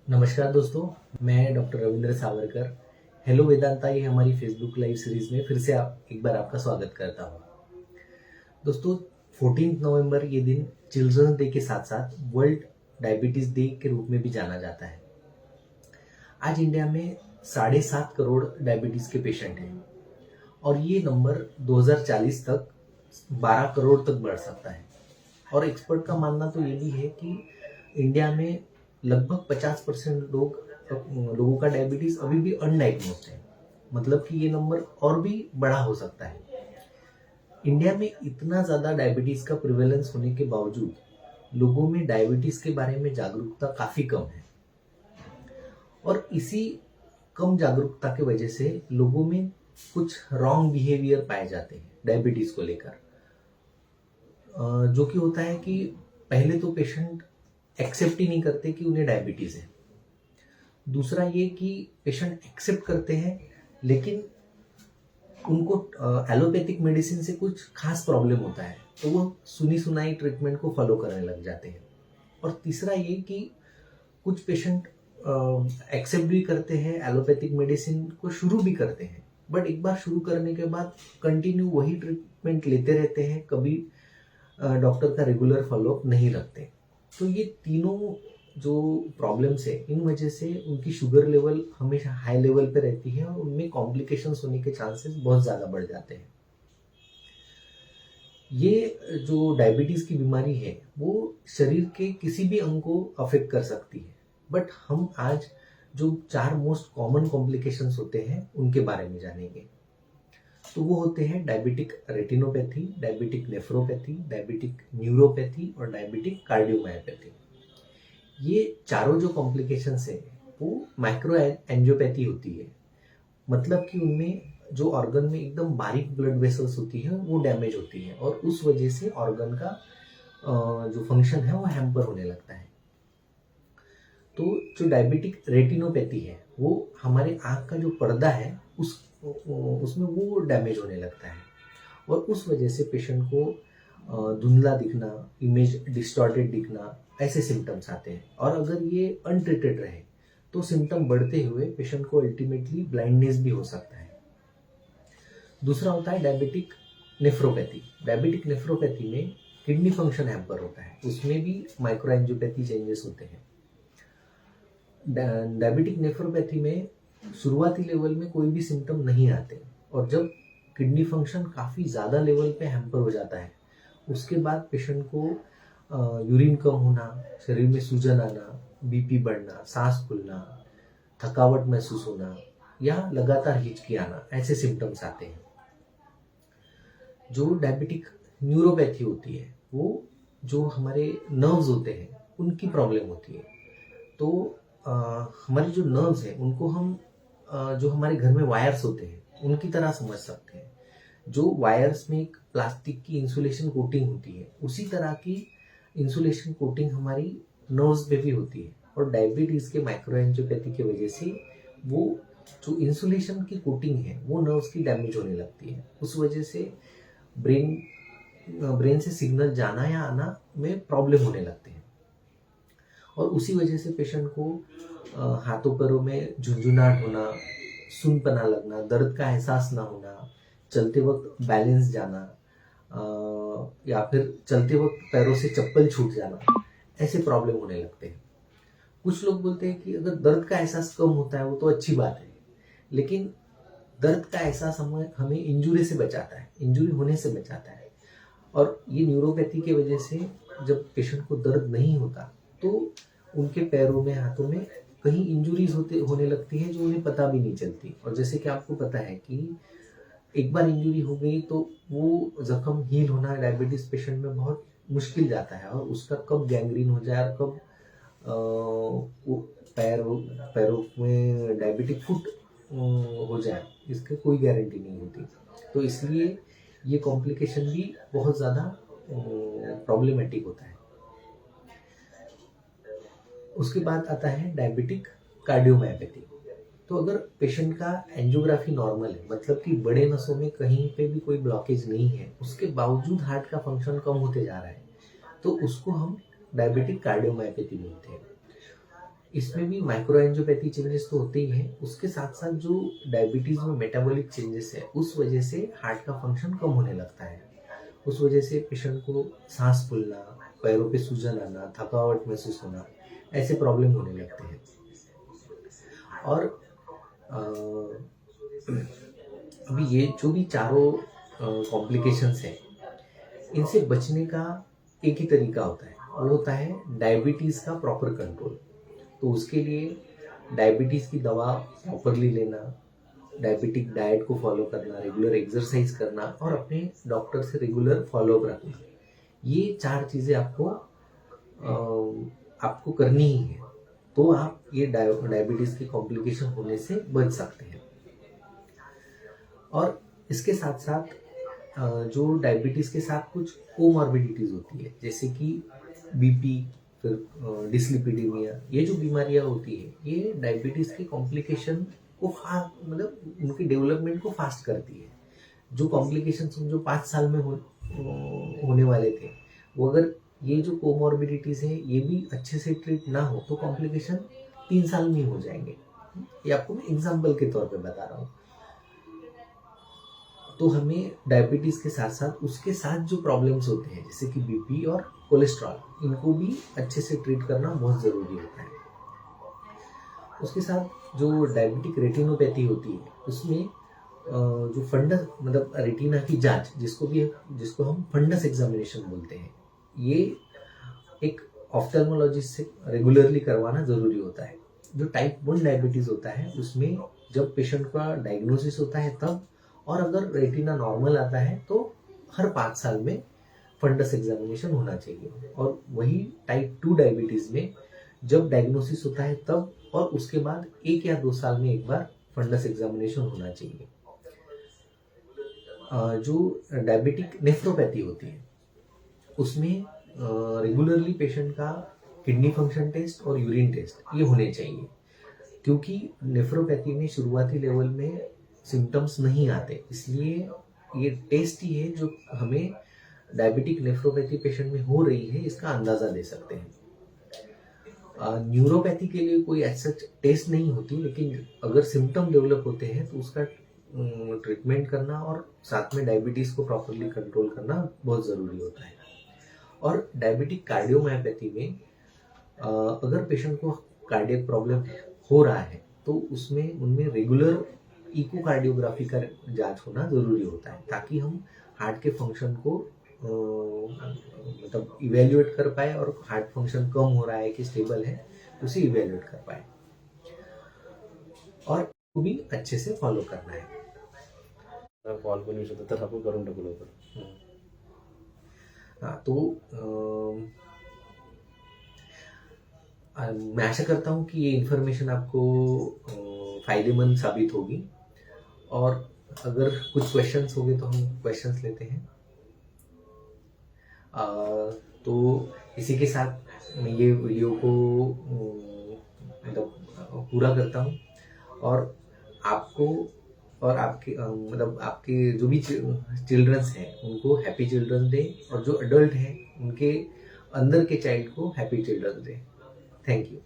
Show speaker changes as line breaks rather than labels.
नमस्कार दोस्तों, मैं डॉक्टर रविंद्र सावरकर। हेलो वेदांता, ये हमारी फेसबुक लाइव सीरीज में फिर से एक बार आपका स्वागत करता हूँ। दोस्तों, 14 नवंबर ये दिन चिल्ड्रंस डे के साथ साथ वर्ल्ड डायबिटीज डे के रूप में भी जाना जाता है। आज इंडिया में 7.5 करोड़ डायबिटीज के पेशेंट हैं और ये नंबर 2040 तक 12 करोड़ तक बढ़ सकता है। और एक्सपर्ट का मानना तो ये भी है कि इंडिया में लगभग 50% लोगों का डायबिटीज अभी भी अनडायग्नोस्ड है। मतलब कि ये नंबर और भी बड़ा हो सकता है। इंडिया में इतना ज़्यादा डायबिटीज का प्रिवेलेंस होने के बावजूद लोगों में डायबिटीज के बारे में जागरूकता काफ़ी कम है। और इसी कम जागरूकता की वजह से लोगों में कुछ रॉन्ग बिहेवियर पाए जाते हैं डायबिटीज को लेकर। जो कि होता है कि पहले तो पेशेंट एक्सेप्ट ही नहीं करते कि उन्हें डायबिटीज है। दूसरा ये कि पेशेंट एक्सेप्ट करते हैं लेकिन उनको एलोपैथिक मेडिसिन से कुछ खास प्रॉब्लम होता है तो वो सुनी सुनाई ट्रीटमेंट को फॉलो करने लग जाते हैं। और तीसरा ये कि कुछ पेशेंट एक्सेप्ट भी करते हैं, एलोपैथिक मेडिसिन को शुरू भी करते हैं, बट एक बार शुरू करने के बाद कंटिन्यू वही ट्रीटमेंट लेते रहते हैं, कभी डॉक्टर का रेगुलर फॉलोअप नहीं रखते। तो ये तीनों जो प्रॉब्लम्स है, इन वजह से उनकी शुगर लेवल हमेशा हाई लेवल पे रहती है और उनमें कॉम्प्लिकेशंस होने के चांसेस बहुत ज़्यादा बढ़ जाते हैं। ये जो डायबिटीज़ की बीमारी है वो शरीर के किसी भी अंग को अफेक्ट कर सकती है, बट हम आज जो 4 मोस्ट कॉमन कॉम्प्लिकेशंस होते हैं उनके बारे में जानेंगे। तो वो होते हैं diabetic retinopathy, diabetic nephropathy, diabetic neuropathy और डायबिटिक कार्डियोमायोपैथी। ये चारों जो कॉम्प्लिकेशंस है वो माइक्रो एंजियोपैथी होती है। मतलब कि उनमें जो ऑर्गन में एकदम बारीक ब्लड वेसल्स होती है वो डैमेज होती है और उस वजह से ऑर्गन का जो फंक्शन है वो हैम्पर होने लगता है। तो जो डायबिटिक रेटिनोपैथी है वो हमारे आँख का जो पर्दा है उसमें वो डैमेज होने लगता है और उस वजह से पेशेंट को धुंधला दिखना, इमेज डिस्टॉर्टेड दिखना, ऐसे सिम्टम्स आते हैं। और अगर ये अनट्रीटेड रहे तो सिम्टम बढ़ते हुए पेशेंट को अल्टीमेटली ब्लाइंडनेस भी हो सकता है। दूसरा होता है डायबिटिक नेफ्रोपैथी। डायबिटिक नेफ्रोपैथी में किडनी फंक्शन हैम्पर होता है, उसमें भी माइक्रोएंजियोपैथी चेंजेस होते हैं। डायबिटिक नेफ्रोपैथी में शुरुआती लेवल में कोई भी सिम्टम नहीं आते और जब किडनी फंक्शन काफ़ी ज़्यादा लेवल पे हैम्पर हो जाता है उसके बाद पेशेंट को यूरिन कम होना, शरीर में सूजन आना, बीपी बढ़ना, सांस फूलना, थकावट महसूस होना या लगातार हिचकी आना, ऐसे सिम्टम्स आते हैं। जो डायबिटिक न्यूरोपैथी होती है वो जो हमारे नर्व्स होते हैं उनकी प्रॉब्लम होती है। तो हमारे जो नर्व्स हैं उनको हम जो हमारे घर में वायर्स होते हैं उनकी तरह समझ सकते हैं। जो वायर्स में एक प्लास्टिक की इंसुलेशन कोटिंग होती है उसी तरह की इंसुलेशन कोटिंग हमारी नर्व्स पे भी होती है। और डायबिटीज़ के माइक्रोएंजियोपैथी की वजह से वो जो इंसुलेशन की कोटिंग है वो नर्व्स की डैमेज होने लगती है। उस वजह से ब्रेन से सिग्नल जाना या आना में प्रॉब्लम होने लगते हैं और उसी वजह से पेशेंट को हाथों पैरों में झुंझुनाहट होना, सुनपना लगना, दर्द का एहसास ना होना, चलते वक्त बैलेंस जाना या फिर चलते वक्त पैरों से चप्पल छूट जाना, ऐसे प्रॉब्लम होने लगते हैं। कुछ लोग बोलते हैं कि अगर दर्द का एहसास कम होता है वो तो अच्छी बात है, लेकिन दर्द का एहसास हमें इंजुरी से बचाता है, इंजुरी होने से बचाता है। और ये न्यूरोपैथी की वजह से जब पेशेंट को दर्द नहीं होता तो उनके पैरों में, हाथों में कहीं इंजुरीज होने लगती है जो उन्हें पता भी नहीं चलती। और जैसे कि आपको पता है कि एक बार इंजुरी हो गई तो वो जख्म हील होना डायबिटीज पेशेंट में बहुत मुश्किल जाता है और उसका कब गैंग्रीन हो जाए और कब वो पैरों में डायबिटिक फुट हो जाए, इसकी कोई गारंटी नहीं होती। तो इसलिए ये कॉम्प्लिकेशन भी बहुत ज़्यादा प्रॉब्लमेटिक होता है। उसके बाद आता है डायबिटिक कार्डियोमायोपैथी। तो अगर पेशेंट का एंजियोग्राफी नॉर्मल है, मतलब कि बड़े नसों में कहीं पे भी कोई ब्लॉकेज नहीं है, उसके बावजूद हार्ट का फंक्शन कम होते जा रहा है, तो उसको हम डायबिटिक कार्डियोमायोपैथी बोलते हैं। इसमें भी माइक्रो एंजियोपैथी चेंजेस तो होते ही हैं, उसके साथ साथ जो डायबिटीज में मेटाबॉलिक चेंजेस है उस वजह से हार्ट का फंक्शन कम होने लगता है। उस वजह से पेशेंट को सांस फूलना, पैरों पे सूजन आना, थकावट महसूस होना, ऐसे प्रॉब्लम होने लगते हैं। और अभी ये जो भी चारों कॉम्प्लिकेशंस है, इनसे बचने का एक ही तरीका होता है, वो होता है डायबिटीज़ का प्रॉपर कंट्रोल। तो उसके लिए डायबिटीज़ की दवा प्रॉपरली लेना, डायबिटिक डाइट को फॉलो करना, रेगुलर एक्सरसाइज करना और अपने डॉक्टर से रेगुलर फॉलोअप रखना, ये 4 चीज़ें आपको करनी ही है, तो आप ये डायबिटीज़ की कॉम्प्लिकेशन होने से बच सकते हैं। और इसके साथ साथ जो डायबिटीज़ के साथ कुछ कोमॉर्बिडिटीज़ होती है, जैसे कि बीपी, फिर डिस्लिपिडीमिया, ये जो बीमारियां होती है ये डायबिटीज़ की कॉम्प्लिकेशन को मतलब उनकी डेवलपमेंट को फास्ट करती है। जो कॉम्प्लिकेशन जो 5 साल में होने वाले थे, वो अगर ये जो कोमॉर्बिडिटीज़ है ये भी अच्छे से ट्रीट ना हो तो कॉम्प्लिकेशन 3 साल में ही हो जाएंगे। ये आपको मैं एग्जाम्पल के तौर पे बता रहा हूँ। तो हमें डायबिटीज़ के साथ साथ उसके साथ जो प्रॉब्लम्स होते हैं, जैसे कि बीपी और कोलेस्ट्रॉल, इनको भी अच्छे से ट्रीट करना बहुत ज़रूरी होता है। उसके साथ जो डायबिटिक रेटिनोपैथी होती है, उसमें जो फंडस मतलब रेटिना की जांच, जिसको हम फंडस एग्जामिनेशन बोलते हैं, ये एक ऑफ्थेल्मोलॉजिस्ट से रेगुलरली करवाना ज़रूरी होता है। जो टाइप 1 डायबिटीज़ होता है उसमें जब पेशेंट का डायग्नोसिस होता है तब, और अगर रेटिना नॉर्मल आता है तो हर 5 साल में फंडस एग्जामिनेशन होना चाहिए। और वही टाइप 2 डायबिटीज़ में जब डायग्नोसिस होता है तब, और उसके बाद 1 या 2 साल में एक बार फंडस एग्जामिनेशन होना चाहिए। जो डायबिटिक नेफ्रोपैथी होती है उसमें रेगुलरली पेशेंट का किडनी फंक्शन टेस्ट और यूरिन टेस्ट ये होने चाहिए, क्योंकि नेफ्रोपैथी में शुरुआती लेवल में सिम्टम्स नहीं आते, इसलिए ये टेस्ट ही है जो हमें डायबिटिक नेफ्रोपैथी पेशेंट में हो रही है इसका अंदाज़ा दे सकते हैं। न्यूरोपैथी के लिए कोई ऐसा टेस्ट नहीं होती, लेकिन अगर सिम्टम डेवलप होते हैं तो उसका ट्रीटमेंट करना और साथ में डायबिटीज़ को प्रॉपरली कंट्रोल करना बहुत ज़रूरी होता है। और डायबिटिक कार्डियोमायोपैथी में अगर पेशेंट को कार्डियक प्रॉब्लम हो रहा है तो उनमें रेगुलर इकोकार्डियोग्राफी का जांच होना ज़रूरी होता है, ताकि हम हार्ट के फंक्शन को मतलब इवेल्युएट कर पाए, और हार्ट फंक्शन कम हो रहा है कि स्टेबल है उसे इवेल्युएट कर पाए, और वो भी अच्छे से फॉलो करना है।
कॉल पण येऊ शकतो तर आपण करून टाकू लवकर।
हाँ, तो मैं आशा करता हूँ कि ये इन्फॉर्मेशन आपको फ़ायदेमंद साबित होगी, और अगर कुछ क्वेश्चंस होंगे तो हम क्वेश्चंस लेते हैं। तो इसी के साथ मैं ये वीडियो को मतलब पूरा करता हूँ, और आपको और आपके मतलब आपके जो भी चिल्ड्रंस हैं उनको हैप्पी चिल्ड्रंस डे, और जो अडल्ट हैं उनके अंदर के चाइल्ड को happy children's day. Thank you.